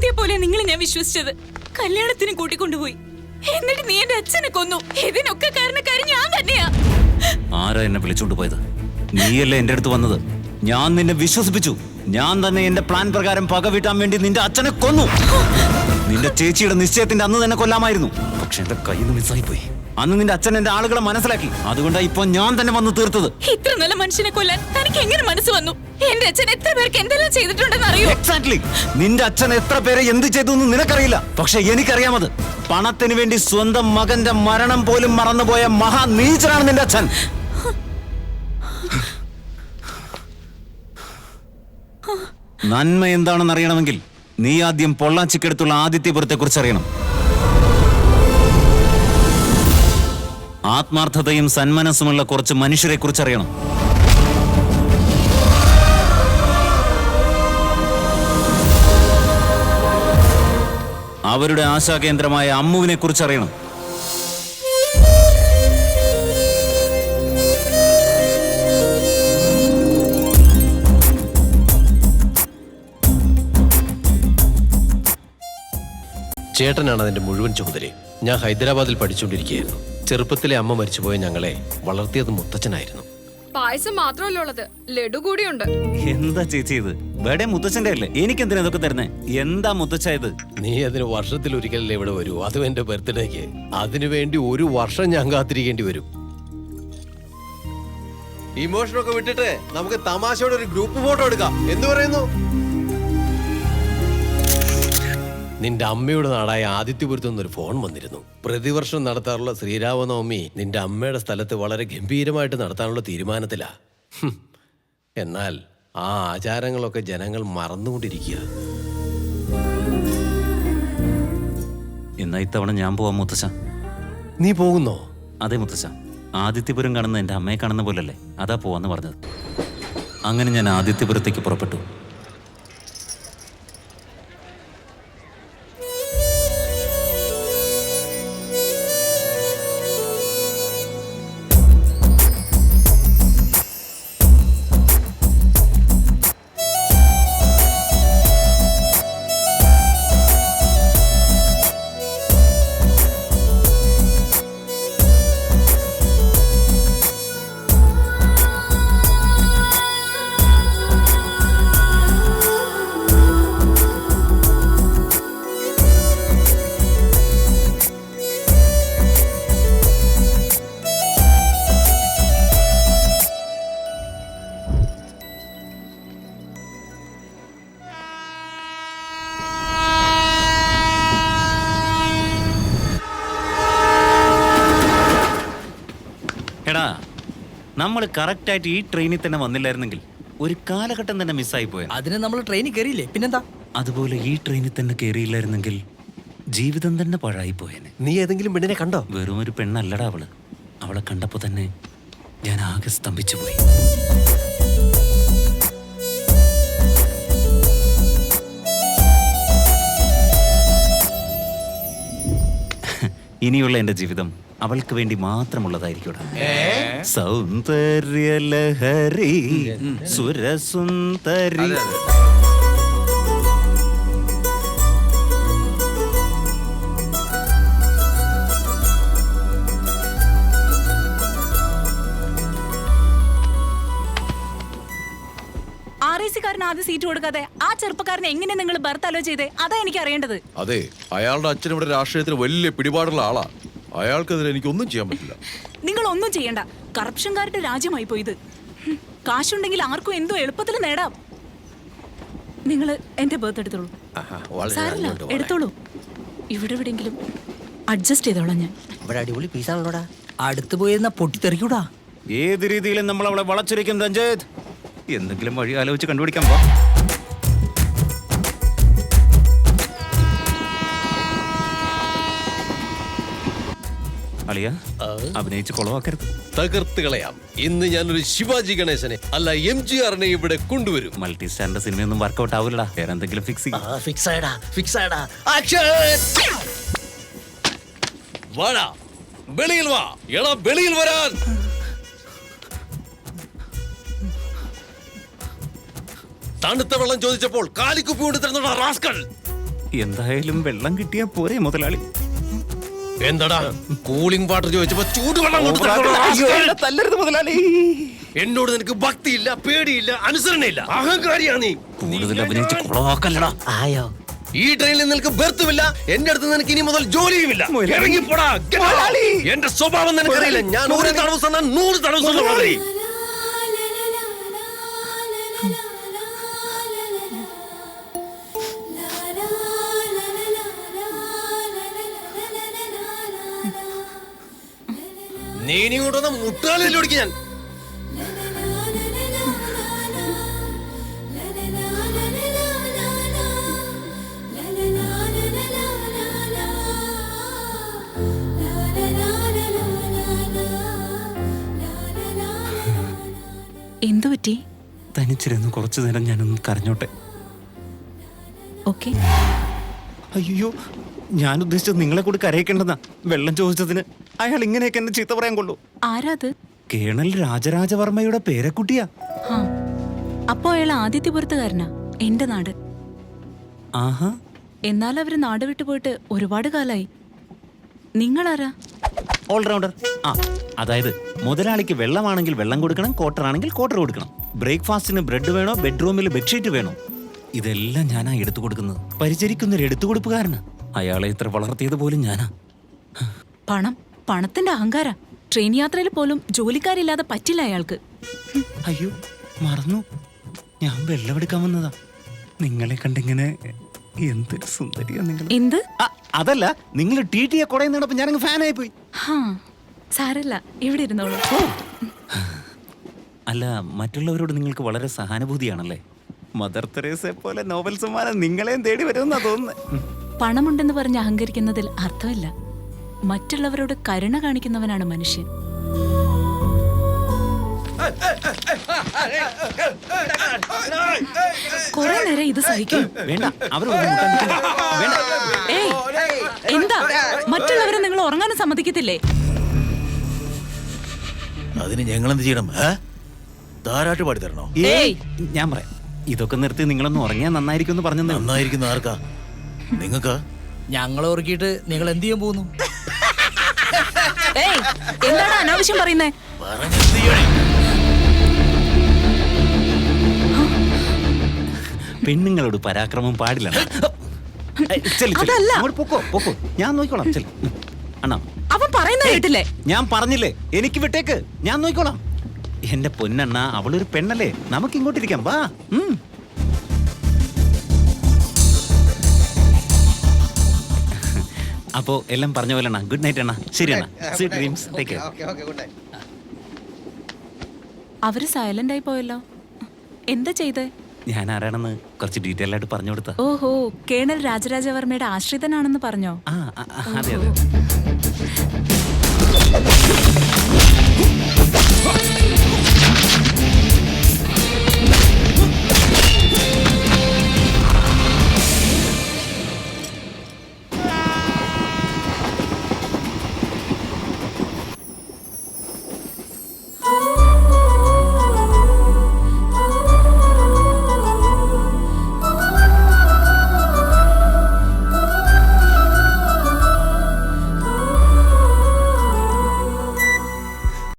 ഭ്രാന്തിയെ പോലെ നിങ്ങൾ ഞാൻ വിശ്വസിച്ചത്. കല്യാണത്തിന് കൂട്ടിക്കൊണ്ടുപോയി, എന്നിട്ട് നീ എന്റെ അച്ഛനെ കൊന്നു. ഇതിനൊക്കെ കാരണക്കാരി ഞാൻ തന്നെയാ. ആരാ എന്നെ വിളിച്ചോണ്ട് പോയത്? നീയല്ലേ എന്റെ അടുത്ത് വന്നത്. ഞാൻ നിന്നെ വിശ്വസിപ്പിച്ചു. ഞാൻ തന്നെ എന്റെ പ്ലാൻ പ്രകാരം പക വീട്ടാൻ വേണ്ടി നിന്റെ അച്ഛനെ കൊന്നു. നിന്റെ ചേച്ചിയുടെ നിശ്ചയത്തിന്റെ അന്ന് തന്നെ കൊല്ലാമായിരുന്നു. പക്ഷെ എന്റെ കയ്യിൽ നിന്ന് മിസ്സായി പോയി. അന്ന് നിന്റെ അച്ഛൻ എന്റെ ആളുകളെ മനസ്സിലാക്കി. അതുകൊണ്ടാണ് ഇപ്പൊ ഞാൻ തന്നെ വന്ന് തീർത്തത്. ഇത്ര നല്ല മനുഷ്യനെ കൊല്ലാൻ തനിക്ക് എങ്ങനെ മനസ്സ് വന്നു? എന്റെ അച്ഛൻ എത്ര പേർക്ക് എന്തെല്ലാം ചെയ്തിട്ടുണ്ടെന്ന് അറിയോ? എക്സാക്ട്ലി. നിന്റെ അച്ഛൻ എത്ര പേരെ എന്ത് ചെയ്തു എന്ന് നിനക്കറിയില്ല. പക്ഷെ എനിക്കറിയാമത്. പണത്തിന് വേണ്ടി സ്വന്തം മകന്റെ മരണം പോലും മറന്നുപോയ മഹാനീചനാണ് നിന്റെ അച്ഛൻ. നന്മ എന്താണെന്ന് അറിയണമെങ്കിൽ നീ ആദ്യം പൊള്ളാച്ചിക്കടുത്തുള്ള ആദിത്യപുരത്തെ കുറിച്ച് അറിയണം. ആത്മാർത്ഥതയും സന്മനസ്സുമുള്ള കുറച്ച് മനുഷ്യരെ കുറിച്ച് അറിയണം. അവരുടെ ആശാകേന്ദ്രമായ അമ്മുവിനെ കുറിച്ച് അറിയണം. ചേട്ടനാണ് അതിന്റെ മുഴുവൻ ചുമതലയും. ഞാൻ ഹൈദരാബാദിൽ പഠിച്ചുകൊണ്ടിരിക്കുകയായിരുന്നു. ചെറുപ്പത്തിലെ അമ്മ മരിച്ചുപോയ ഞങ്ങളെ വളർത്തിയത് മുത്തച്ഛനായിരുന്നു. പായസം മാത്രമല്ല ഉള്ളത്, ലഡു കൂടിയുണ്ട്. എന്താ ചേച്ചി ഇത്? ബേടെ മുത്തച്ഛന്റെ അല്ലേ? എനിക്കെന്തിനാ ഇതൊക്കെ തരുന്നേ? എന്താ മുത്തച്ഛ ഇത്? നീ അതിന് വർഷത്തിൽ ഒരിക്കലല്ലേ ഇവിടെ വരൂ, അതും എന്റെ ബർത്ത്ഡേക്ക്. അതിനുവേണ്ടി ഒരു വർഷം ഞാൻ കാത്തിരിക്കേണ്ടി വരും. ഇമോഷനൊക്കെ വിട്ടിട്ട് നമുക്ക് തമാശയോടെ ഒരു ഗ്രൂപ്പ് ഫോട്ടോ എടുക്കാം. എന്തു പറയുന്നു? നിന്റെ അമ്മയുടെ നാടായ ആദിത്യപുരത്തു നിന്നൊരു ഫോൺ വന്നിരുന്നു. പ്രതിവർഷം നടത്താറുള്ള ശ്രീരാമനവമി നിന്റെ അമ്മയുടെ സ്ഥലത്ത് വളരെ ഗംഭീരമായിട്ട് നടത്താനുള്ള തീരുമാനത്തിലാ. എന്നാൽ ആ ആചാരങ്ങളൊക്കെ ജനങ്ങൾ മറന്നുകൊണ്ടിരിക്കുക. എന്നാ ഇത്തവണ ഞാൻ പോവാം മുത്തച്ഛ. നീ പോകുന്നോ? അതെ മുത്തച്ഛ. ആദിത്യപുരം കാണുന്ന എന്റെ അമ്മയെ കാണുന്ന പോലല്ലേ, അതാ പോവാന്ന് പറഞ്ഞത്. അങ്ങനെ ഞാൻ ആദിത്യപുരത്തേക്ക് പുറപ്പെട്ടു. എടാ, നമ്മൾ കറക്റ്റായിട്ട് ഈ ട്രെയിനിൽ തന്നെ വന്നില്ലായിരുന്നെങ്കിൽ ഒരു കാലഘട്ടം തന്നെ മിസ്സായി പോയ. അതിന് നമ്മൾ ട്രെയിനിൽ കയറിയില്ലേ, പിന്നെന്താ? അതുപോലെ ഈ ട്രെയിനിൽ തന്നെ കയറിയില്ലായിരുന്നെങ്കിൽ ജീവിതം തന്നെ പാഴായി പോയേനെ. നീ ഏതെങ്കിലും പെണ്ണിനെ കണ്ടോ? വെറും ഒരു പെണ്ണല്ലടാ അവള്. അവളെ കണ്ടപ്പോ തന്നെ ഞാൻ ആകെ സ്തംഭിച്ചു പോയി. ഇനിയുള്ള എന്റെ ജീവിതം അവൾക്ക് വേണ്ടി മാത്രമുള്ളതായിരിക്കും. സൗന്ദര്യലഹരി സുരസുന്ദരി. RAC-കാരന് ആദ്യം സീറ്റ് കൊടുക്കാതെ ആ ചെറുപ്പക്കാരനെ എങ്ങനെ നിങ്ങൾ ബർത്ത് അലോ ചെയ്തേ? അതാ എനിക്ക് അറിയേണ്ടത്. അതെ, അയാളുടെ അച്ഛൻ ഇവിടെ രാഷ്ട്രീയത്തിന് വലിയ പിടിപാടുള്ള ആളാ. അയാൾക്കെതിരെ എനിക്കൊന്നും ചെയ്യാൻ പറ്റില്ല. നിങ്ങൾ ഒന്നും ചെയ്യണ്ട. കറപ്ഷൻകാരുടെ രാജ്യമായി പോയത്. കാശുണ്ടെങ്കിൽ ആർക്കും എന്തോ എളുപ്പത്തിൽ നേടാം. നിങ്ങൾ എന്റെ ബർത്ത് എടുത്തോളൂ. സാരല്ല, എടുത്തോളൂ. ഇവിടെ എവിടെയെങ്കിലും അഡ്ജസ്റ്റ് ചെയ്തോളാം ഞാൻ. ഇവിടെ അടിപൊളി പീസാണല്ലോടാ. അടുത്ത് പോയിരുന്ന പൊട്ടിത്തെറിക്കൂടാ. ഏത് രീതിയിലും നമ്മൾ അവളെ വളച്ചൊരിക്കും രഞ്ജിത്ത്. എന്തെങ്കിലും വഴി ആലോചിച്ച് കണ്ടുപിടിക്കാൻ പോ. അളിയ, അഭിനയിച്ച് കൊളവാക്കരുത്. തകർത്ത് കളയാം. ഇന്ന് ഞാനൊരു ശിവാജി ഗണേശനെ അല്ല MGR-നെ ഇവിടെ കൊണ്ടുവരും. മൾട്ടി സ്റ്റാറിന്റെ സിനിമയൊന്നും വർക്കൗട്ട് ആവില്ലടാ. വേറെ എന്തെങ്കിലും ഫിക്സ് വാടാ, വെളിയിൽ വാ. എടാ, വെളിയിൽ വരാൻ. തണുത്ത വെള്ളം ചോദിച്ചപ്പോൾ കാലിക്കുപ്പി കൊണ്ട് തരുന്ന റാസ്കൽ. എന്തായാലും വെള്ളം കിട്ടിയാ പോരെ മുതലാളി. എന്താടാ കൂളിംഗ് വാട്ടർ ചോദിച്ചപ്പോ ചൂടുവെള്ളം കൊണ്ട് തരാനുള്ള അയ്യോ, ആസ്കാരം. എന്നെ തല്ലരുത് മുതലാളി. എന്നോട് നിനക്ക് ഭക്തിയില്ല, പേടിയില്ല, അനുസരണയില്ല, അഹങ്കാരിയാ നീ. കൂടുതൽ അഭിനയിച്ച് കുളവാക്കല്ലടാ. ആയോ? ഈ ട്രെയിനിൽ നിനക്ക് ബെർത്തുമില്ല, എന്റെ അടുത്ത് നിനക്ക് ഇനി മുതൽ ജോലിയുമില്ല. ഇറങ്ങിപ്പോടാ. Get out. എന്റെ സ്വഭാവം നിനക്കറിയില്ല. ഞാൻ 100 തടവ് சொன்னா 100 തടവ് சொல்ல மாதிரி. നീ ഇനി കൊണ്ടുവന്ന മുട്ടാലിൽ ഒടിക്കും ഞാൻ. എന്തു പറ്റി? തനിച്ചിരുന്ന് കുറച്ചു നേരം ഞാനൊന്ന് കരഞ്ഞോട്ടെ. ഓക്കെ. അയ്യോ, ഞാൻ ഉദ്ദേശിച്ചത് നിങ്ങളെ കൂടി കരയിക്കേണ്ടെന്നാ. വെള്ളം ചോദിച്ചതിന് അയാൾ ഇങ്ങനെയൊക്കെ എന്നെ ചീത്ത പറയാൻ കൊള്ളൂ. ആരാത്? കേണൽ രാജരാജവർമ്മയുടെ പേരക്കുട്ടിയാ. ആ, അപ്പോ അയാൾ ആദിത്യപുരത്തുകാരനാ, എന്റെ നാട്. ആഹാ. എന്നാൽ അവര് നാട് വിട്ടു പോയിട്ട് ഒരുപാട് കാലായി. നിങ്ങളാരാ? ഓൾറൗണ്ടർ. ആ, അതായത് മുതലാളിക്ക് വെള്ളമാണെങ്കിൽ വെള്ളം കൊടുക്കണം, ക്വാർട്ടർ ആണെങ്കിൽ ക്വാർട്ടർ കൊടുക്കണം. ബ്രേക്ക്ഫാസ്റ്റിന് ബ്രെഡ് വേണോ, ബെഡ്റൂമിൽ ബെഡ്ഷീറ്റ് വേണോ, ഇതെല്ലാം ഞാനാ എടുത്തു കൊടുക്കുന്നത്. പരിചരിക്കുന്നൊരു എടുത്തുകൊടുപ്പുകാരനാ. അയാളെ ഇത്ര വളർത്തിയത് പോലും ഞാനാ. പണം, പണത്തിന്റെ അഹങ്കാര. ട്രെയിൻ യാത്രയിൽ പോലും ജോലിക്കാരില്ലാതെ പറ്റില്ല അയാൾക്ക്. അയ്യോ, മറന്നു. ഞാൻ വെള്ളമെടുക്കാൻ വന്നതാ. നിങ്ങളെ കണ്ടിങ്ങനെ എന്തൊരു സുന്ദരിയാ നിങ്ങൾ. എന്ത്? അതല്ല, നിങ്ങൾ ടി ടിയെ കുടയിൽ നിന്നപ്പോ ഞാനങ്ങ് ഫാനായി പോയി. ഹാ, സാരല്ല, ഇവിടെ ഇരുന്നോളൂ. അല്ല, മറ്റുള്ളവരോട് നിങ്ങൾക്ക് വളരെ സഹാനുഭൂതിയാണല്ലേ. മദർ തെരേസയെ പോലെ നോബൽ സമ്മാനം നിങ്ങളെയും തേടി വരുമെന്നാ തോന്നുന്നത്. പണമുണ്ടെന്ന് പറഞ്ഞ് അഹങ്കരിക്കുന്നതിൽ അർത്ഥമില്ല. മറ്റുള്ളവരോട് കരുണ കാണിക്കുന്നവനാണ് മനുഷ്യൻ. കുറെ നേരം ഇത് സഹിക്കും. വേണ്ട, അവരോട് മുട്ടാൻ നിൽക്കണ്ട. വേണ്ട. ഏയ്, എന്താ മറ്റുള്ളവരെ നിങ്ങൾ ഉറങ്ങാനും സമ്മതിക്കത്തില്ലേ? അതിന് ഞങ്ങൾ എന്ത് ചെയ്യണം? താരാട്ട് പാടി തരണോ? ഏയ്, ഞാൻ പറയാം. ഇതൊക്കെ നിർത്തി നിങ്ങളൊന്ന് ഉറങ്ങിയാൽ നന്നായിരിക്കും എന്ന് പറഞ്ഞു. നന്നായിരിക്കുന്ന ആർക്കാ? നിങ്ങൾക്കാ? ഞങ്ങൾ ഓർക്കിയിട്ട് നിങ്ങൾ എന്ത് ചെയ്യാൻ പോകുന്നു? ഏയ്, എന്താണ് അനാവശ്യം പറയുന്നേ? പെണ്ണുങ്ങളോട് പരാക്രമം പാടില്ല. അതല്ല. പൊക്കോ, ഞാൻ നോക്കിക്കോളാം. ചെല്. അണ്ണാ, അവൻ പറയുന്ന കേട്ടില്ലേ? ഞാൻ പറഞ്ഞില്ലേ, എനിക്ക് വിട്ടേക്ക്, ഞാൻ നോക്കിക്കോളാം. എന്റെ പൊന്നണ്ണ, അവളൊരു പെണ്ണല്ലേ, നമുക്ക് ഇങ്ങോട്ടിരിക്കാം. വാ. അപ്പോ എല്ലാം പറഞ്ഞ പോലെ അണ്ണാ. ഗുഡ് നൈറ്റ് അണ്ണാ. ശരി അണ്ണാ. Sweet dreams. Take care. അവര് സൈലന്റ് ആയി പോയല്ലോ. എന്താ ചെയ്തേ? ഞാൻ ആരാണെന്ന് കുറച്ച് ഡീറ്റെയിൽ ആയിട്ട് പറഞ്ഞു കൊടുത്ത. ഓഹോ, കേണൽ രാജരാജവർമ്മയുടെ ആശ്രിതനാണെന്ന് പറഞ്ഞോ? അതെ അതെ.